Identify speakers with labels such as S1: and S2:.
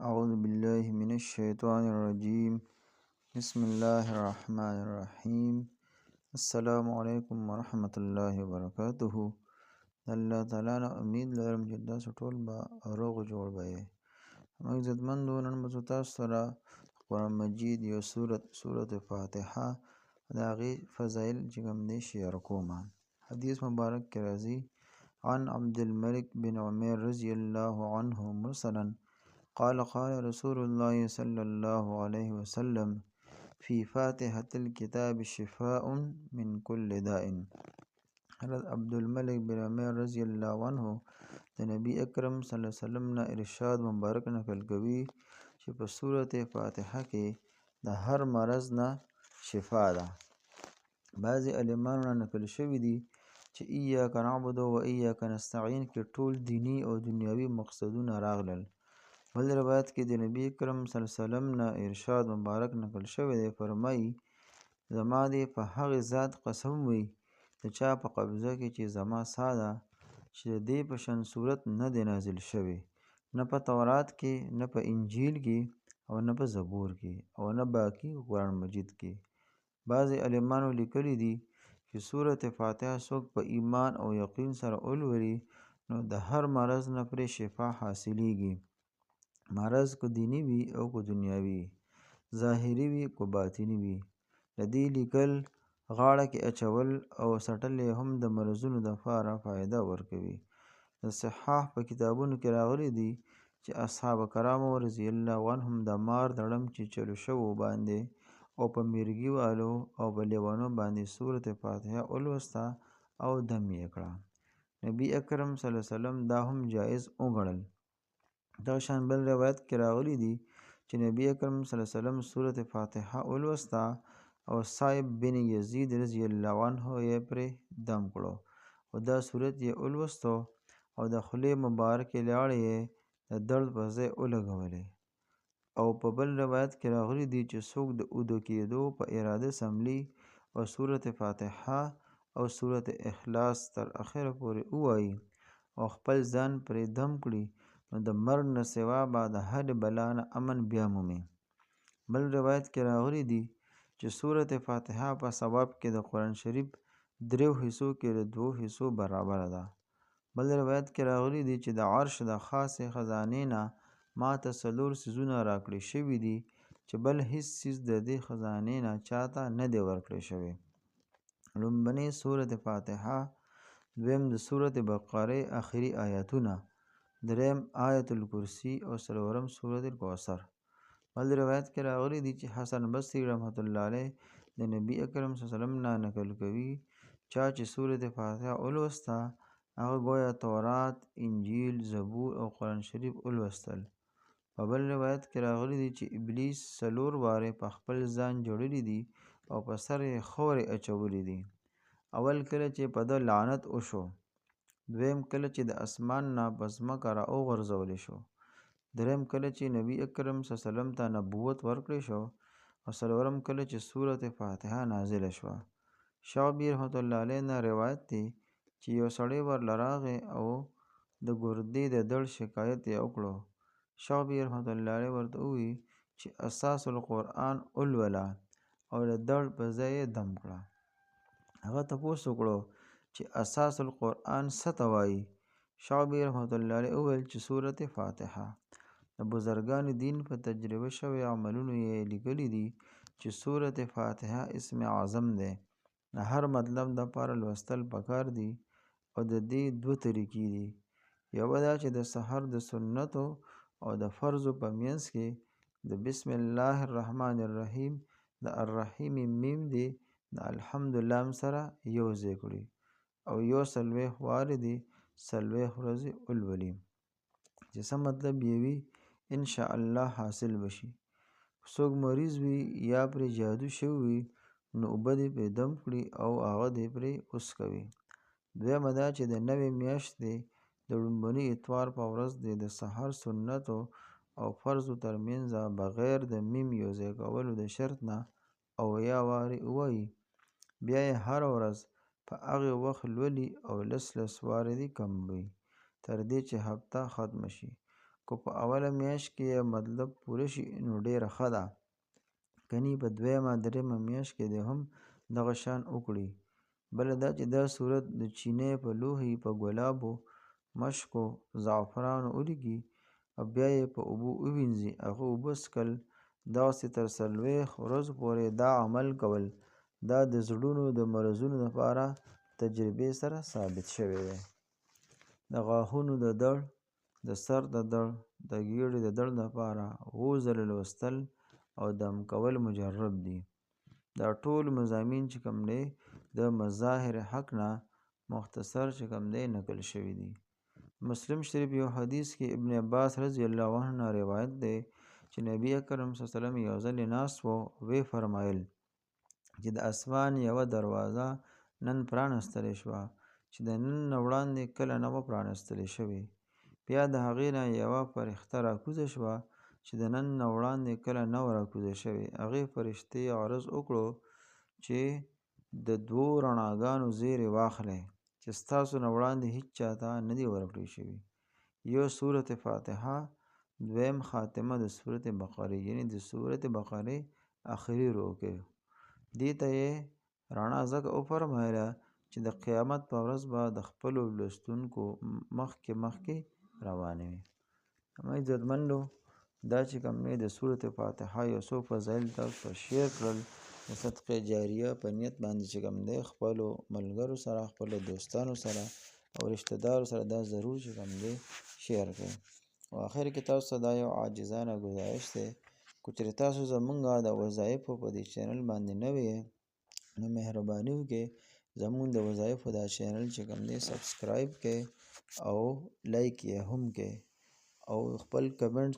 S1: أعوذ بالله من الشيطان الرجيم. بسم الله الرحمن الرحيم. السلام علیکم ورحمة الله وبرکاته. الله تعالی نه امید لرم چې تاسو ټول به روغ جوړ به یې. موږ عزتمندو نن به تاسو سره قرآن مجید یو سورة فاتحه د هغې فضایل چې کوم دی شیر کوم. حدیث مبارک کې راځي عن عبد الملك بن عمير رضي الله عنه مرسلا قال قال رسول الله صلى الله عليه وسلم في فاتحة الكتاب شفاء من كل داء. حضرت عبد الملك بن عمير رضی الله عنه د نبی اکرم صلی الله علیه وسلم نه ارشاد مبارک نقل کوي چې په سورة فاتحه کې د هر مرض نه شفا ده. بعضی علمانو نه نقل شوي دي چې ایاک نعبد و ایاک نستعین کې ټول دینی او دنیاوي مقصدونه راغلل. بل روایت کې د نبی کرم صلی الله علیه وسلم نه ارشاد مبارک نقل شوی دی، فرمایي زما دې په هغې ذات قسم وي د چا په قبضه کې چې زما ساه ده چې د دې په شان صورت نه دی نازل شوی، نه په تورات کې، نه په انجیل کې، او نه په زبور کې، او نه باقي قرآن مجید کې. بعضې علمانو لیکلي دي چې سورة فاتحه څوک په ایمان او یقین سره ولولي نو د هر مرض نه پرې شفا حاصلیږي. مرض کو دینی وي او کو دنیاوي، ظاهري وي کو باطنی وي. د دې لیکل، غاړه کې اچول او سټل هم د مرضونو دپاره فایده ورکوي. د صحاح په کتابونو کې راغلي دي چې اصحاب کرامو رضی الله عنهم د مار د ړم چیچلو شوو باندې او په میرګي والو او په لیوانو باندې سورة فاتحه ولوسته او دم یې کړه. نبی اکرم صلی الله علیه وسلم دا هم جایز وګڼل. دا شان بل روایت کې راغلی دي چې نبی اکرم صلی الله علیه وسلم سورة فاتحه ولوسته او صائب بن یزید رضی الله عنه یې پرې دم کړو او دا صورت یې ولوستو او د خولې مبارکې لاړې یې د درد په ځای ولګولې. او په بل روایت کې راغلی دي چې څوک د اودو کېدو په اراده سملی او سورة فاتحه او سورة اخلاص تر اخره پورې ووایي او خپل ځان پرې دم کړي نو د مرګ نه سوا به د هر بلا نه امن بیا مومي. بل روایت کې راغلی دي چې سورة فاتحه په ثواب کې د قرآن شریف 3 حصو کې د 2 حصو برابر ده. بل روایت کې راغلی دي چې د عرش د خاصې خزانې نه ما ته 4 څیزونه راکړي شوي دي چې بل هیڅ څیز د دې خزانې نه چاته نه دی ورکړی شوی. لومبنۍ سورة فاتحه، دویم د سورة بقره آخري آیاتونه، دریم آیت الکرسی او څلورم سورة الکوثر. بل روایت کې راغلی دي چې حسن بصری رحمت الله علیه د نبی اکرم صلی الله علیه وسلم نه نقل کوي چا چې سورة فاتحه ولوسته هغه گویا تورات، انجیل، زبور او قرآن شریف ولوستل. په بل روایت کې راغلی دي چې ابلیس 4 وارې په خپل ځان جوړلی دي او په سر یې خورې اچولی دي. اول کله چې په ده لعنت وشو، دویم کله چې د اسمان نه په ځمکه را وغورځولی شو، دریم کله چې نبی اکرم صلی الله علیه وسلم ته نبوت ورکړی شو، او څلورم کله چې سورة فاتحه نازله شوه. شعبي رحمت الله علیه نه روایت دی چې یو سړی ورله راغی او د ګردې د درد شکایت یې وکړو. شعبي رحمت الله علیه ورته ووی چې اساس القرآن ولوله او د درد په ځای یې دم کړه. هغه تپوس وکړو چې اساس القرآن څه ته وایي؟ شعبي رحمت الله علیه وویل چې سورة فاتحه. د بزرګان دین په تجربه شوی عملونو یې لیکلي دي چې سورة فاتحه اسم اعظم دی. د هر مطلب دپاره لوستل پکار دي او د دې 2 طریقې دي. یوه دا چې د سحر د سنتو او د فرضو په منځ کې د بسم الله الرحمن الرحیم د الرحیم میم دی د الحمد لام سره یو ځای کړي او 40 وارې دي 40 ورځې ولولي چې څه مطلب یې وي ان شاء الله حاصل بشي. څوک مریض وي یا پرې جادو شوی وي نو اوبه دې پرې دم کړي او هغه دې پرې وڅکوي. دویمه دا چې د نوې میاشتې د لومبني اتوار په ورځ دې د سحر سنتو او فرضو ترمنځ بغیر د میم یو ځای کولو د شرط نه 80 وارې ووایي. بیا یې هره ورځ په هغې وخت لولي او 10 وارې دې کم وي تر دې چې هفته ختمه شي. که په اوله میاشت کې یې مطلب پوره شي نو ډېره ښه ده، کني په دویمه درېیمه میاشت کې دې هم دغه شان وکړي. بله دا چې دا صورت د چینې په لوښي په ګلابو، مشکو، زعفرانو ولیږي او بیا یې په اوبو ووینځي، هغه اوبه څښل، دغسې تر 40 ورځو پورې دا عمل کول، دا د زړونو د مرضونو لپاره تجربې سره ثابت شوی دی. د غاښونو د درد، د سر د درد، د ګیډې د درد لپاره 7 ځله لوستل او دم کول مجرب دي. دا ټول مضامین چې کوم دی د مظاهر حق نه مختصر چې کوم دی نقل شوي دي. مسلم شریف یو حدیث کې ابن عباس رضی الله عنه نه روایت دی چې نبی اکرم صلی الله علیه وسلم یو ځل ناست و، وی فرمایل چې د اسمان یوه دروازه نن پرانستلی شوه چې د نن نه وړاندې کله نه وه پرانستلی شوې. بیا د هغې نه یوه فرښته راکوزه شوه چې د نن نه وړاندې کله نه وه راکوزه شوې. هغې فرښتې عرض وکړو چې د 2 رڼاګانو زیری واخلئ چې ستاسو نه وړاندې هیڅ چاته نه دي ورکړل شوي. یو سورت فاتحه، دویم خاتمه د سورت بقرې، یعنی د سورت بقرې آخري رکوع. دې ته یې رڼا ځکه وفرمایله چې د قیامت په ورځ به د خپلو لوستونکو مخکې روانې وي. اما عزتمندو، دا چې کوم دی د سورت فاتحه یو څو فضایل تاسو ته شیر کړل د صدقې جاریه په نیت باندې چې کوم دی خپلو ملګرو سره، خپلو دوستانو سره او رشته دارو سره دا ضرور چې کوم دی شیر کړئ. او آخر کې تاسو ته دا یو عاجزانه ګزارش دی، که چېرې تاسو زمونږ د وظایفو په دې چینل باندې نوی یې نو مهرباني وکړئ زمونږ د وظایفو دا چینل چې کوم دی سبسکرایب کړئ او لایک یې هم کړئ او خپل کمنټ